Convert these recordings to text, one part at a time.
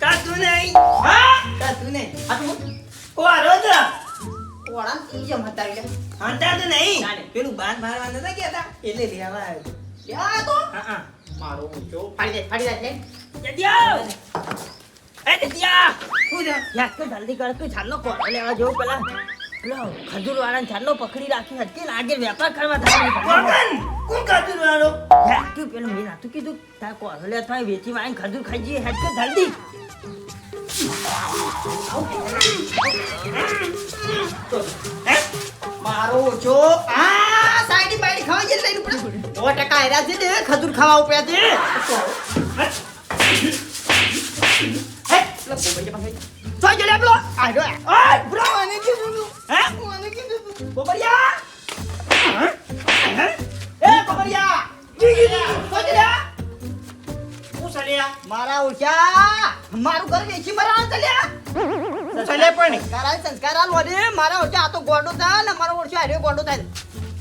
કાતું નહીં હા કાતું નહીં આ તું કોરો જ કોળા કી જમ હતા એટલે હંતા તો નહીં પેલું બાન મારવા નતા કેતા એટલે લેવા આવ્યો લ્યા તો હા મારો ઊંચો ફાડી જાય જતિયા એ જતિયા હું જા યાર કે જલ્દી કર કે છાનો કોરો લેવા જો પેલા ખજૂર વાળા છાનો પકડી રાખી હટકે લાગે વેપાર કરવા થાય કોણ ખજૂર વાળો યાર તું પેલું મેં નાતું કીધું તાર કોરો લે થાય વેચી વાળા ખજૂર ખાઈ જઈએ હટકે જલ્દી મારો ઊંચો આ સાઈડી બાઈડી ખાવા જઈ લઈને પડે 100% હેરા છે ને ખજૂર ખાવા ઉપ્યા છે હે લો બોબડિયા પાસે જોઈ જો લે પેલો આ જો ઓય બ્રો આને કીધું હે આને કીધું બોબડિયા એ બોબડિયા મારા ઉઠ્યા મારું ઘર વેચી મરાવા ચાલ્યા ચલે પણ સંસ્કાર આલવાને મારા ઉઠ્યા આ તો ગોડો થાય ને મારો ઉઠ્યા હારે ગોડો થાય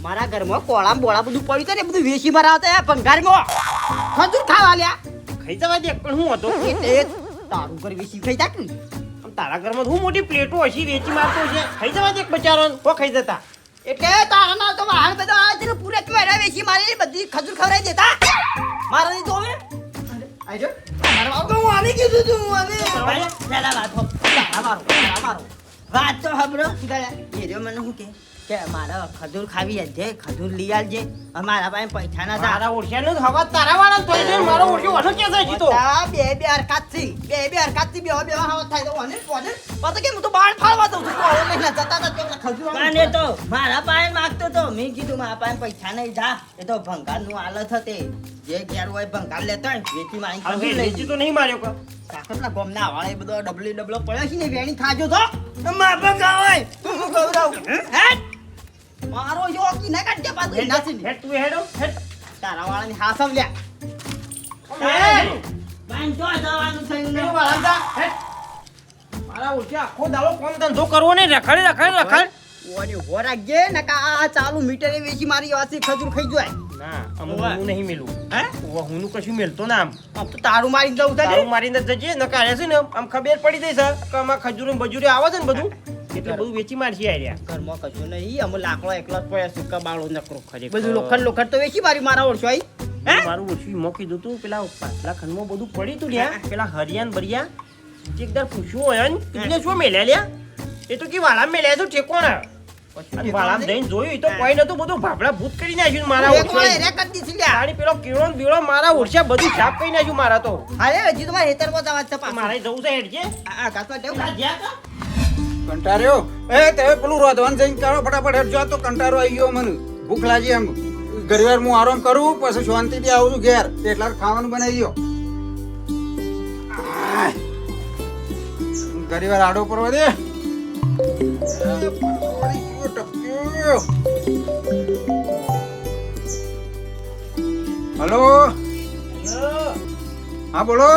મારા ઘરમાં કોળા બોળા બધું પડ્યું છે ને બધું વેચી મરાવતા આ ભંગારમાં ખજૂર ખાવા લ્યા ખાઈ જવા દે પણ હું હતો એટલે તારું ઘર વેચી ખાઈ જા આમ તારા ઘરમાં હું મોટી પ્લેટો હશી વેચી મારતો છે ખાઈ જવા દે બચારો કો ખાઈ જતા એટલે તારા ના તો વાહન બધા આ છે પૂરે કેરા વેચી મારી બધી ખજૂર ખવરાઈ દેતા મારા નહીં તો હવે આજો મારા બાપ હું આને કીધું તું આને પેલા વાત તો હબરો એ રહ્યો મને શું કે મારા ખજૂર ખાવી છે ખજૂર લઈ આવજે અમારા પાસે પૈસા ના તારા ઓળખ્યા નું હવા તારા વાળા તો છે મારો ઓળખ્યો ઓછો કે છે જીતો બે હરકાતથી બે હરકાતથી બે હવા થાય તો ઓને પાછો કે હું તો બાળ ફાળવા દઉં છું કોળો લઈને જતા ખજૂર કાને તો મારા પાસે માંગતો તો મેં કીધું મારા પાસે પૈસા નહીં જા એ તો ભંગાર નું હાલત હતે જે ઘેર હોય ભંગાર લેતા હોય વેચી મારી ખજૂર લઈ તો નહીં માર્યો કા કાકરના ગોમના વાળે બધો ડબલો પડ્યો છે ને વેણી ખાજો તો માં ભંગા હોય તું ગૌરવ હે મારો જો કી ના કાઢજે પાછો નાસી હેડ તું હેડો હેડ તારા વાળાની હાસમ લ્યા બાન જો જવાનું થયું ને વાળા હેડ મારા ઓછા આખો દાડો કોમ ધંધો કરવો ને રખડ ઓની હો રાખજે ને કા આ ચાલુ મીટરે વેચી મારી વાસી ખજૂર ખાઈ જાય ના હું નહીં મેલું હે હું નું કશું મેલતો ના આમ તો તારું મારી જવું તારું મારીને જજે ન કાઢે છે ને આમ ખબર પડી જાય છે કે આમાં ખજૂરો બજૂરી આવે છે ને બધું એટલે બધું વેચી મારશી આર્યા ઘરમાં કશું નહીં અમે લાકડો એકલો જ પડ્યા સુકા બાળો નકરો ખરે બધું લોખંડ તો વેચી મારી મારા ઓળશો આઈ મારું ઓછું મોકી દઉં તું પેલા પાછલા ખંડમાં બધું પડી તું લ્યા પેલા હરિયાન બરિયા એકદર પૂછ્યું હોય ને એટલે શું મેલ્યા લ્યા એ તો કે વાળા મેલ્યા તો ઠેકોણા વાળા જઈને જોયું તો કોઈ નતું બધું ભાભડા ભૂત કરી નાખ્યું મારા ઓળશે પેલો કીડો બીડો મારા ઓળશે બધું સાફ કરી નાખ્યું મારા તો અરે હજી તો મારે હેતર બતાવા છે મારે જવું છે હેડ છે આ કાસમાં દેવ કંટાર્યો એ તમે પેલું રોધવાન જઈને કરો ફટાફટ હેડ જો તો કંટારો આવી ગયો મને ભૂખ લાગી એમ ઘણીવાર હું આરામ કરું પછી શાંતિથી આવું છું ઘેર એટલા ખાવાનું બનાવી દો ઘણીવાર આડો પરવા દે હલો હા બોલો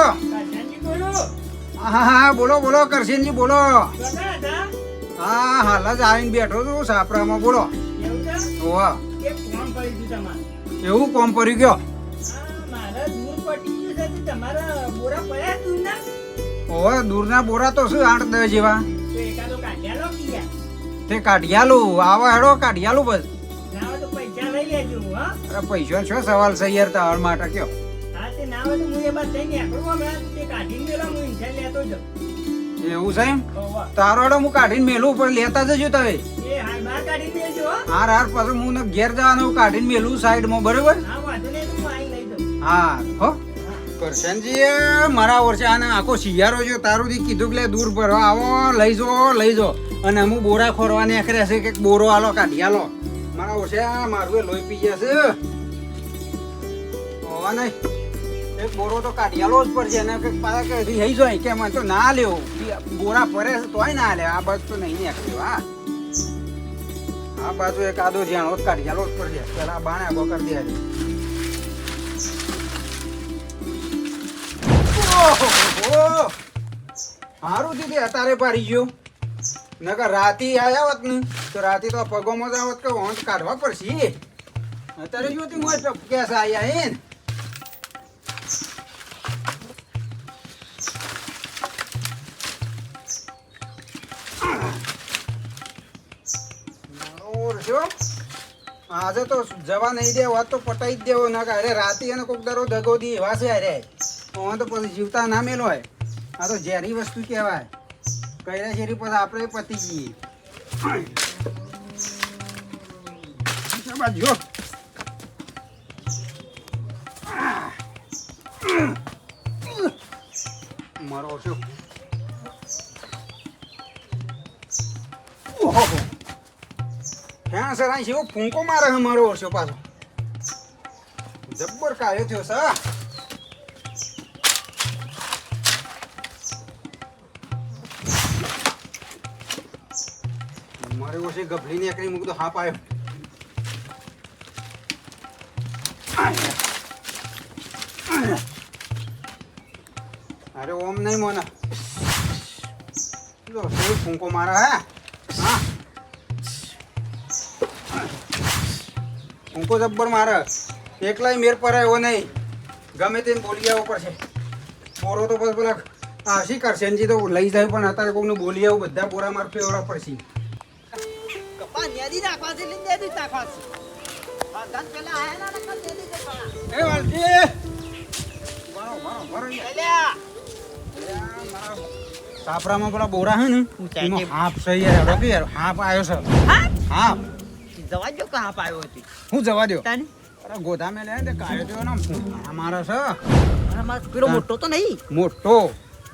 હા બોલો કરશનજી બોલો હા હાલ જ આવીને બેઠો છું સાપરામાં બોલો એવું કોમ પડી ગયો ઓવે દૂરના બોરા તો શું 8-10 જેવા તે કાઢિયાલું આવા હેડો કાઢિયાલું બસ અરે પૈસા છો સવાલ છે યાર તાર માટે કયો એવું છે એમ તારો હેડો હું કાઢીને મેલું પણ લેતા જજો તમે હાર પછી હું ઘેર જવાનું કાઢીને મેલું સાઈડમાં બરોબર હા હો કરશનજી મારા વર્ષે આને આખો શિયાળો છે તારું થી કીધું કે દૂર ભરવા આવો લઈ જો અને અમુક બોરા ખોરવાની આખરે છે કે બોરો આલો કાઢી આલો મારા વર્ષે મારું એ લોહી પી જશે હોવા નહીં એક બોરો તો કાઢી આલો જ પડશે અને પાછા કે રહી જાય કે મને તો ના લેવો બોરા ફરે તોય ના લે આ બાજુ તો નહીં આખી હા આ બાજુ એક આદો જ્યાં કાઢી આલો જ પડશે પેલા બાણે આગો કરી દે સારું દીદી અત્યારે પાડી ગયો નકર રાતી આયા હોત ને તો રાતી તો પગોમાં જ આવત કે હોંચ કાઢવા પડશે. અત્યારે જો તી મોય ટપક્યા છે આયા હે ને. આજે તો જવા નહીં દે વાત તો પટાઈ જ દેવો ના અરે રાતી અને કોક દરો દગો દી એવા છે અરે તો પછી જીવતા ના મેલો હોય. આ તો ઝેરી વસ્તુ કહેવાય. કઈરા શેરી પછી આપણે પતી જઈએ. બાજુ મારો શું હા સર અહીં જેવો ફૂંકો મારે છે મારો વર્ષો પાછો જબ્બર કાયો થયો સર. મારે વર્ષે ગભલી નીકળી મૂક તો હાપ આવ્યો. અરે ઓમ નહીં મોના જો સેવ ફૂંકો મારા હે હા ફૂંકો જબ્બર મારે એકલાય મેર પર એવો નહીં ગમે તેને બોલી આવવો પડશે. બોરો તો બસ પેલા આશી કરશે ને તો લઈ જાય પણ અત્યારે કોઈને બોલી આવું બધા બોરા માર ફેવડા પડશે. કપા નેદી નાખવા છે લઈને નેદી નાખવા છે વાગન પેલા આયા ના નકલ નેદી દેવા એ વાલજી વાહ વાહ વરૈયા અલ્યા સાપરામાં પેલા બોરા હે ને ઊંચાઈ એમાં કે- હાપ છે યાર હેડો કે યાર હાપ આવ્યો છે. હા હાપ જવા જો કહાં પાયો હતી હું જવા દો. તાની અરે ગોધા મેલે ને કાયો થયો ને મારા છે અરે મારો પેલો મોટો તો નહીં મોટો.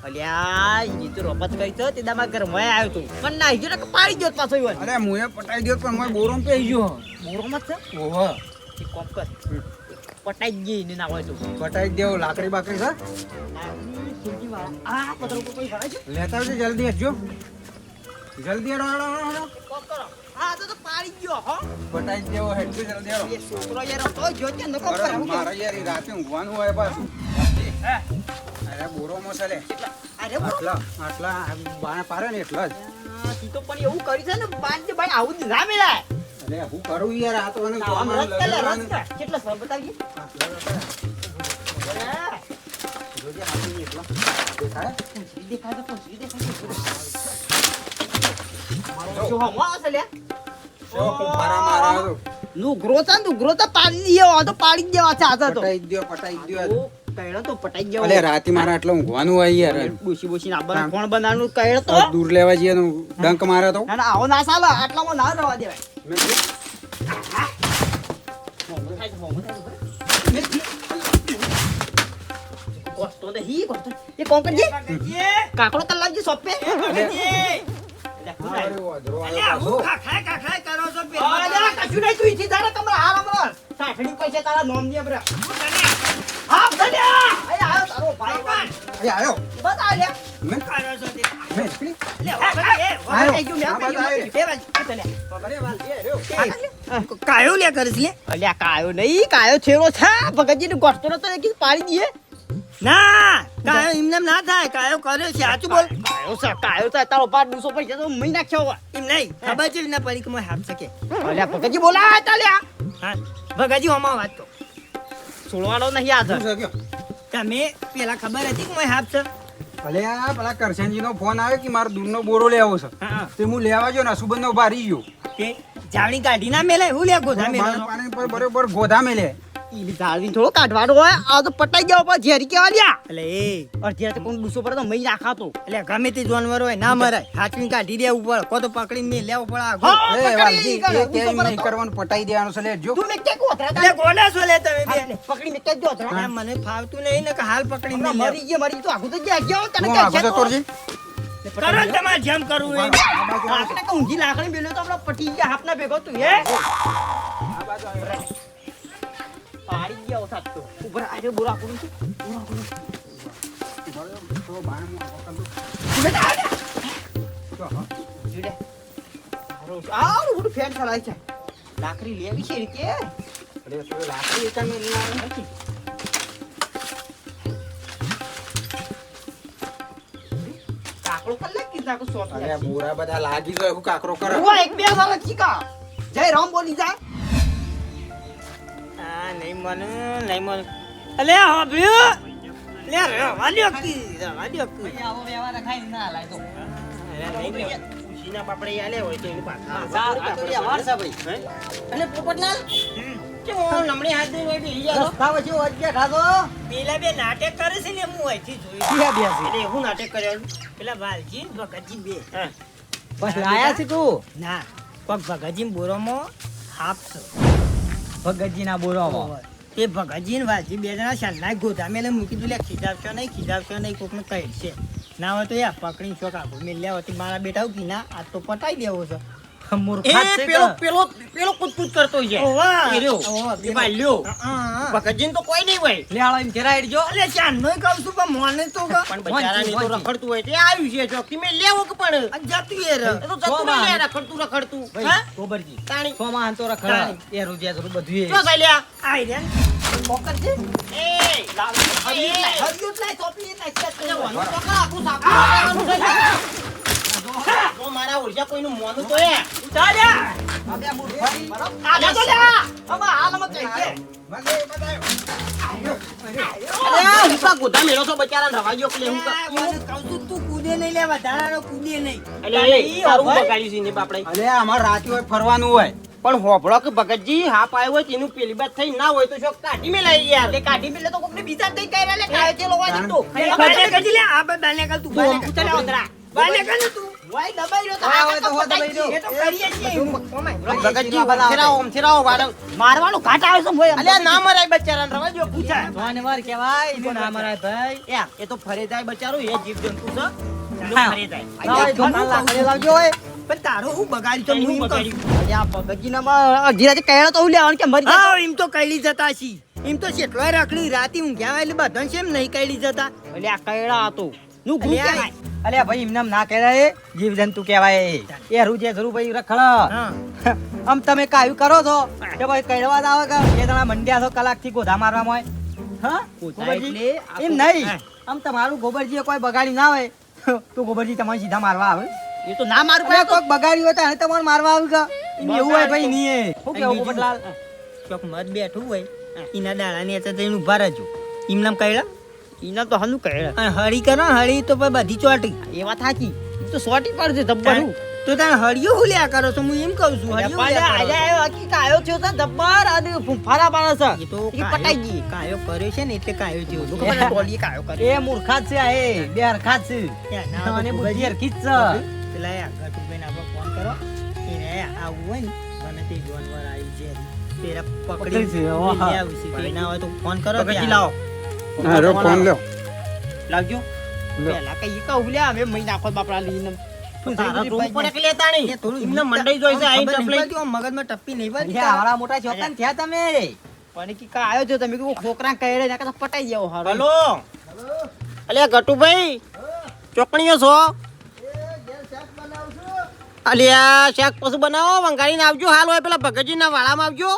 અલ્યા ઈ તો રોપત કરી તો તે દામાં ઘરમાં આવ્યો તો પણ ના ઈજો ને પાડી ગયો પાછો ઈવન અરે મુએ પટાઈ ગયો પણ મોય બોરો પેઈ ગયો. બોરોમાં છે ઓહો એ કોમ કર પટાઈ ગઈ ને ના હોય તો પટાઈ દેવો લાકડી બાકડી છે આ પતરો કોઈ ભરાય છે લેતા આવજો જલ્દી હટજો જલ્દી હેડો હેડો હેડો કોમ કરો હા તો પાડી ગયો હો પટાઈ દેવો હેડજો જલ્દી હેડો. એ છોકરો યાર તો જો કે નકો અરે કરાવું મારા યાર ઈ રાતે ઊંઘવાનું હોય પાછું. અરે બોરો મસાલે અરે બોલો આટલા આટલા બાણા પારે ને એટલા જ. ઈ તો પણ એવું કરી છે ને બાંધ દે ભાઈ આવું જ ના મેલાય અરે હું કરું યાર આ તો મને આમ જોવામાં રસ કરે લગાડવાનું. રસ કર કેટલા સર બતાવજી આટલા આટલા. જોજે હાથી એટલા. દેખાય? દેખાય તો પૂછી દેખાય જો હમો છે લે સેવો કુંભારા મારા તો. નુગ્રો તો પાડી દીયો આ તો પાડી જ દેવા છે આ તો પટાઈ દ્યો પટાઈ દ્યો. ઓ કઈડો તો પટાઈ ગયો અલે રાતે મારા આટલા ઊંઘવાનું હોય યાર. બુશી બુશી ના બન કોણ બનાવનું કઈડો તો દૂર લેવા જઈએ તો ડંક મારે તો ના ના આવો ના ચાલે આટલામાં ના રવા દેવાય મેં કીધું, મોમો થાય છે, મોમો થાય છે, બરાબર? કોસ્તો દે હી કોસ્તો એ કોણ કરજે કાકડો તલ લાવજે સોપે અરે વાંદરો આવ્યો પાછો. કશું નહીં તું ઈથી તારા કમરા હાર અમર સાઠડી પૈસા તારા નોમ ની અમરા હા ભલ્યા અરે આયો તારો ભાઈ અહીં આવ્યો. બતા લે મેં એકલી. કાયો લે કરીશ લે અલ્યા કાયો નહીં કાયો છેરો છે ભગતજી ને ગોઠતો નતો એક પાડી દઈએ ના કાયો એમને ના થાય કાયો કર્યો છે સાચું બોલ કાયો છે તારો પાડ 200 પૈસા તો મહી નાખ્યો હોય એમ નહીં ખબર છે ના પડી કે મોય હાપ શકે અલ્યા ભગતજી બોલા ચાલ્યા હા ભગાજી હમા વાત તો છોડવાનો નહીં આ શું છે કયો? તમે પેલા ખબર હતી કે મોય હાપ છે અલે આ પેલા કરશનજીનો ફોન આવ્યો કે મારે દૂધનો બોરો લેવો છે. હા તે હું લેવા ગયો ને સુબંધનો ભારી ગયો. તે જાવણી કાઢી ના મેલે હું લે ગોધા મેલે પાણી પર બરોબર ગોધા મેલે. ઈ જાળવી થોડો કાઢવાનો હોય આ તો પટાઈ ગયો પર ઝેરી કેવા લ્યા એટલે એ અડધી રાતે કોણ 200 પર તો મહી નાખાતો એટલે ગમે તે જાનવર હોય ના મરાય હાચવીને કાઢી દેવું પડે કો તો પકડીને મેં લેવું પડે આગળ. હા, એ પકડી વાલજી, ઈ કરે, એ કેમ 200 પર નહીં તો. કરવાનું પટાઈ દેવાનું છે લેજો. તું મેં કે કોતરા એટલે ગોડા છો લે તમે બે પકડી મેં કે જો ધરા આ મને ફાવતું નહીં ને કે હાલ પકડીને હમણાં મેં મરી તો આગું તો ગયા ગયો તને હું કે આગળ જતો રહેજે. કરો ને તમારે જેમ કરવું એ આપણે કે ઊંધી લાકડી મેલ્યો તો આપણે પટી ગયા હાથના ભેગો તું હે પાડી ગયા ઓછા તો ઉપર આજે બોરા કરું છે બોરા કરું તો બાણમાં પકડો. બેટા આડે તો હા. જીડે આવ બધું ફેન ખલાય છે લાકડી લેવી છે રીતે અરે તો લાકડી એક જ નહીં આવે. કાકડો કર લે કે આખું સોંપી અરે નાખી. બોરા બધા લાગી જાય હું કાકરો કરે ઉવા, એક બે વાર ચીકા જય રામ બોલી જા. આ નહીં મને અલે હોભ્યો લે રે વાલ્યો કી આવો વ્યવહાર રખાય ના લાય તો ખુશીના પાપડે આલે હોય તો એનું પાછા આ તો વ્યવહાર છે ભાઈ. હે? અને પોપટલાલ કે હું લમણી હાથ દઈને હોય બેહી જાતો. રસ્તા વચ્ચે વચ્ચે ખાધો પેલા બે નાટક કરે છે ને હું અહીંથી જોઈ ક્યાં બેસી એટલે એવું નાટક કર્યું પેલા વાલજી ને ભગતજી બે હા બસ આયા છે તું ના કોક ભગતજી ને બોરોમાં હાફ ભગતજી ના બોરામાં તે ભગતજી ને વાલજી બે જણા શાલના ગોધા મેલે મૂકી દીધું લે ખીજાવશો નહીં કોકને કહે છે ના હોય તો યાર પકડી શોખ આખું મેલ્યા હોતી મારા બેટા ઉકી ના આ તો પટાઈ દેવો છે એ પેલો કૂદકૂદ કરતો છે ઓવા. એ રહ્યો. ઓવા, એ બાલ્યો. હા. ભગતજીને તો કોઈ નહીં હોય લે આળો એમ જરા હેડજો અલે ચાંદનોય કહું છું પણ મોને તો કહો. પણ બચારાને તો વાંચી. રખડતું હોય તે આવ્યું છે ચોકથી મેં લેવો કે પણ આ જતું એ રે. એ તો જતું રહે લે, રખડતું હા ભાઈ ગોબરજી તાણી સોમાં તો રખડા એ રોજિયા જરૂર બધું જો સાલ્યા આઈ રે ને. પોકરજી એ લાવ હરિયું લાય ટોપી લાય વાનું તો કા આખું સાપું લાવવાનું છે. જો મારા ઓળખ્યા કોઈનું મોનું તો એ ચાલ્યા. અબે મૂર્ખરી આલે તો લ્યા. અમા હાલમાં કઈ છે અરે હું કા ગોધા મેલો છો બચારાને રવા દ્યો કે હું કા મને કહું છું તું કૂદે નહીં લે વધારાનો કૂદે નહીં. એટલે એ તારું બગાડ્યું છે ને બાપડે અરે અમાર રાતે હોય ફરવાનું હોય પણ હોભળો કે ભગતજી હાપ આવ્યો હોય તેનું પેલી બાદ થઈ ના હોય તો શોક કાઢી મેલાય યાર એટલે કાઢી મેલે તો કોકને બીજા દઈ કાઢ્યા લે કાય છે લોવા દીધો બાને કરજી લે આ બાને કર તું બાને કર. ચાલે ઓતરા બાને કર ને તું. વાય દબાઈ રહ્યો તો હા, આ હોય તો તો હોય તો દબાઈ દબાઈ રહ્યો. એ તો કરીએ છીએ. ભગતજી ઓમથી રાવો વાળો મારવાનો ઘાટ આવે છે મોય અલ્યા ના મરાય બચારાને રવા દ્યો પૂછા જોને વાર કહેવાય ઈ ના મરાય ભાઈ એ તો ફરે જાય બચારું એ જીવ જંતુ છે હા. ફરે જાય લાવ ધોકા લાકડી લાવજો ઓય પણ તારો હું બગાડી તો હું એમ કહું છું. અલ્યા ભગતજીના માં ધીરાજે કહેણો તો હું લેવાનું કે મરી જતો હા એમ તો કઈલી જતા છી એમ તો કેટલાય રાખડી રાતી ઊંઘ્યા એટલે બધાને કેમ નહીં કઈલી જતા. અલ્યા કહેડા હતો નું ગુરુ અલ્યા, કહેવાય અલ્યા ભાઈ એમને ના કહેવાય જીવ જંતુ કહેવાય એ રૂજે જરૂર ભાઈ રખડ હા આમ તમે કાયું કરો છો કે ભાઈ કહેવા જ આવે કે બે જણા મંડ્યા છો કલાકથી ગોધા મારવામાં હોય હા ગોધા ગોબરજી? એટલે એમ નહીં હા. આમ તમારું ગોબરજી કોઈ બગાડી ના હોય તો ગોબરજી તમારે સીધા મારવા આવે એ તો ના મારું અરે કોઈક બગાડ્યું હોય તો એને તમારે મારવા આવી ગયા એમ એવું હોય ભાઈ નહીં શું કેવું બીજું? પોપટલાલ ચોક મત બેઠું હોય એના દાડાની અચર જઈને ઉભા રહેજો એમ નામ કહેલા ઈના તો હનું કહેડા અને હળી કરો ને હળી તો પછી બધી ચોટી. એ વાત સાચી ઈ તો સોટી પડશે ધબ્બરું તો તારે હળિયો હુલ્યા કરો છો હું એમ કહું છું હળિયો હુલ્યા કરો. કાયો થયો છે ધબ્બર અને ફૂંફારા પાડે છે એ તો એ પટાઈ ગઈ કાયો કર્યો છે ને એટલે કાયો જેવો તો ખબર ને ટોલીએ કાયો કર્યો. એ મૂર્ખા જ છે આ એ બે હરખા જ છે યા, ના અને તો બુદ્ધિ ભગતજી, હરખી જ છે પેલા એ આગળ ઉભીને આપણે ફોન કરો એને આવું હોય ને અને તે જાનવર આવ્યું છે તેરા પકડી પકડી છે, ઓહા. લઈ આવું છે તે ના હોય તો ફોન કરો ભગતજી ત્યાં. લાવો અરે ફોન લ્યો લાવજો પેલા કઈ કહું લે હવે મહિના આખો બાપડા લઈને તારા રૂમ પર એક લેતા નહીં એ થોડું એમને મંડાઈ જોઈ છે આઈને ખબર નહીં ટપલી પડતી, આમ મગજમાં ટપ્પી નહીં પડતી. અરે આવડા મોટા છોકરા થયા તમે પણ કી કા આવ્યો છો તમે કે છોકરા કહેડે ના કે પટાઈ જાવ હારો હલો અલ્યા ગટુભાઈ ચોકણીઓ છો અલ્યા શાક પછી બનાવો વંગાડીને આવજો હાલ હોય પેલા ભગતજીના વાળામાં આવજો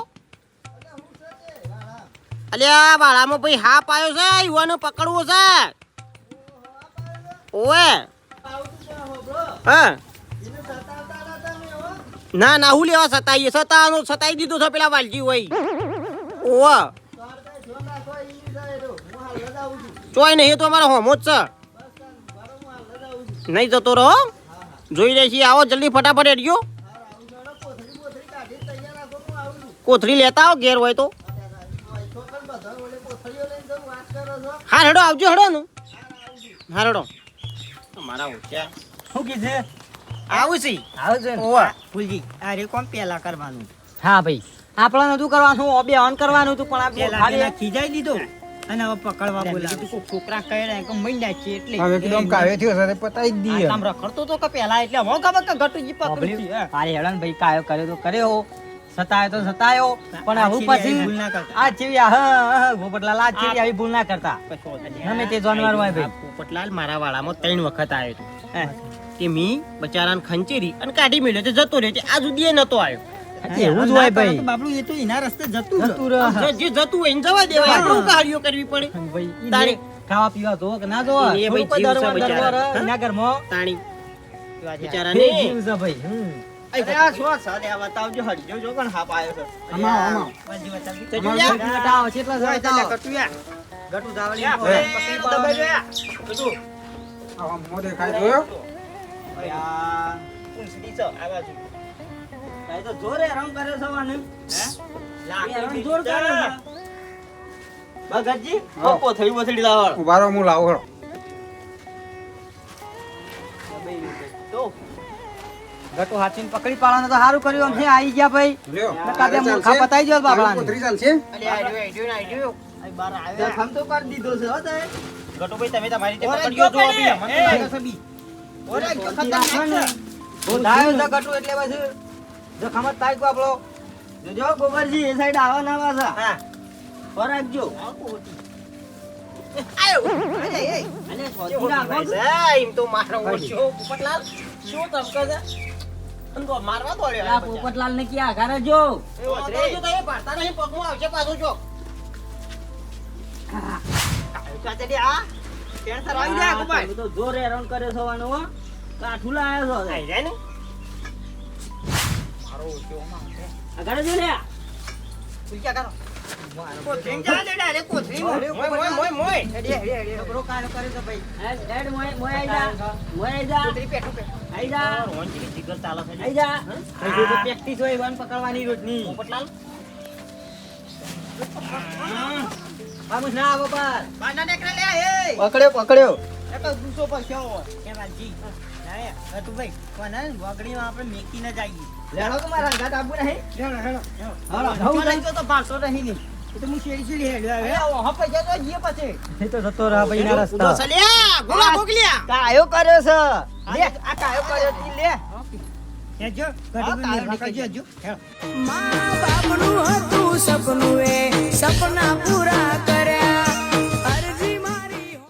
અલ્યા વાળામાં ભાઈ હાપ આવ્યો છે યુવાનો પકડવો છે ઓએ હા ના ના હું લેવા સતાઈએ સતાઈ દીધું છે પેલા વાલજી હોય ઓવા ચોય નહીં એ તો અમારો હોમો જ છે નહીં જતો રહો જોઈ લે છીએ આવો જલ્દી ફટાફટ હેડજો કોથળી લેતા આવો ઘેર હોય તો હા હેડો આવજો હેડો ને હા હેડો મારા હોશિયાર શું કીધે આવું છે આવો છે ને? ઓવા ફૂલજી આ રે કોમ પેલા કરવાનું હા ભાઈ આપણે નતું કરવાનું ઓબે ઓન કરવાનું હતું પણ પેલા આપણે પેલા ખીજાઈ દીધો અને હવે પકડવા બોલાવે. છોકરા કહેડે કે મહિના છે એટલે હવે કીધું કાયો થયો છે તે પતાઈ જ દઈએ આમ રખડતો તો કે પેલા એટલે હવે ખબર કે ગટુજી પકડી છે અરે હેડન ભાઈ કાયો કર્યો તો કર્યો સતાયો તો સતાયો પણ આ હું ચીલી આવી પછી ભૂલ ના કરતા. આ જેવી હા ગોપટલાલ આ જેવી આવી ભૂલ ના કરતા ગમે તે જાનવર હોય ભાઈ પોપટલાલ મારા વાળામાં 3 વખત આવ્યો હતો કે મી બચારાને ખંચેરી અને કાઢી મેલ્યો તે જતો રહ્યો છે આ સુધી નતો આવ્યો એવું જ હોય ભાઈ તો બાબલું એ તો એના રસ્તે જતું રહે. જતું રહે. જે જતું હોય એને જવા દેવાય આપણું કાર્યો કરવી પડે ભાઈ તારી- ખાવા પીવા તો કે ના જો એ ભાઈ જીવ છે બચારા. એના ઘરમાં તાણી બિચારાને. જીવ છે ભાઈ અરે આ શું છે લે, આ બતાવજો હરજો જો કોણ હાપ આવ્યો છે. આમાં બાજી બતાવી તે અમારે જોયા? તો- બતાવો કેટલા ઓય, છે તે લે બતાવો. કટુયા. ગટુ ધાવલી લે, પકડી આપણે પાડો. દબાઈ જોયા. કટુ. આમાં મોં દેખાય જોયો? ઓય, આ પૂંછડી છે, આ બાજુ. ભાઈ તો જોરે રંગ કર્યો છે વાને. હે? લાકડી લાકડી જોર જોર કર્યો કરે. છે. ભગતજી, હા. કોથળી બોથળી લાવો. ઉભા રહો, હું લાવું ખરો. તો, ગટુ હાથીને પકડી પાડવાનું તો સારું કર્યું આમ છે આવી ગયા ભાઈ. લ્યો, નકા બે ચાલશે? મૂર્ખા પતાઈ ગયો બાબલાને. કોથળી ચાલશે? અલી આડ્યો. અહીં બહાર આવ્યા. જખમ તો કરી દીધો છે હો તે. ગટુભાઈ તમે તમારી રીતે ઓરે, પકડ્યો જો જો બી પેલી. અમને લાગે છે બી. ઓરે, શાંતિ ખતરનાક રાખો ને. છે. ધાયો છે ગટુ એટલે પછી જખમ જ થાય આપણો. જોજો ગોબરજી એ સાઈડ આવા ના પાછા. હા. ફરાકજો. આયો. અરે, એ. અને કેવો સોજી રાખો. બીવાય છે? એમ તો મારો ઓછો પોપટલાલ શું તપકે છે? અને તો મારવા દોડ્યો આ આ બચ્ચા. પોપટલાલ ને ક્યાં ઘરે જો. એ વાંધો નહીં, તો એ પાડતા નહીં, પગમાં આવશે પાછું જો. ચાચડી આ. કેન્સર આવી જાય કુમાર. તમે તો જોરે રન કર્યો થવાનો હો. કાઠું લાયો છો. આઈ જાય ને. આ ઘરે જો લે. ઉલટા કરો. કોથળી જા દે ડાયરેક્ટ કોથળી માં. મોય. હેડી, હેડી, હેડી. છોકરો કાયો કરે છે ભાઈ. હેડ મોય મોય આઈ જા. મોય આઈ જા. કોથળી પેટું પેટ. આઈ જા. રોંચી જીગર ચાલે છે. આઈ જા. હા? ભાઈ જો પ્રેક્ટિસ હોય વન પકડવાની રોજની. પોપટલાલ આમુસ ના આવો પર. બાંધા નીકળે લે એ. પકડ્યો. એ તો દૂસો પર છે હો. કે વાજી. ના ગટુ ભાઈ કોને વગડીમાં આપણે મેકી ન જઈએ. લેણો તો મારા ઘાટ આબુ નહીં. હાલો હું લઈ તો પાછો નહીં ની. એ તો હું શેરી શેરી હેડ્યો આવે. હા પૈસા તો જીએ પછી. એ તો જતો રહા ભાઈ ના ઉડો સલ્યા ગોળા ગોગલ્યા. કાયો કર્યો છે. લે આ કાયો કર્યો તી લે. એ જો ગટુ ભાઈ નિર્ણય કરજો જો. મા બાપનું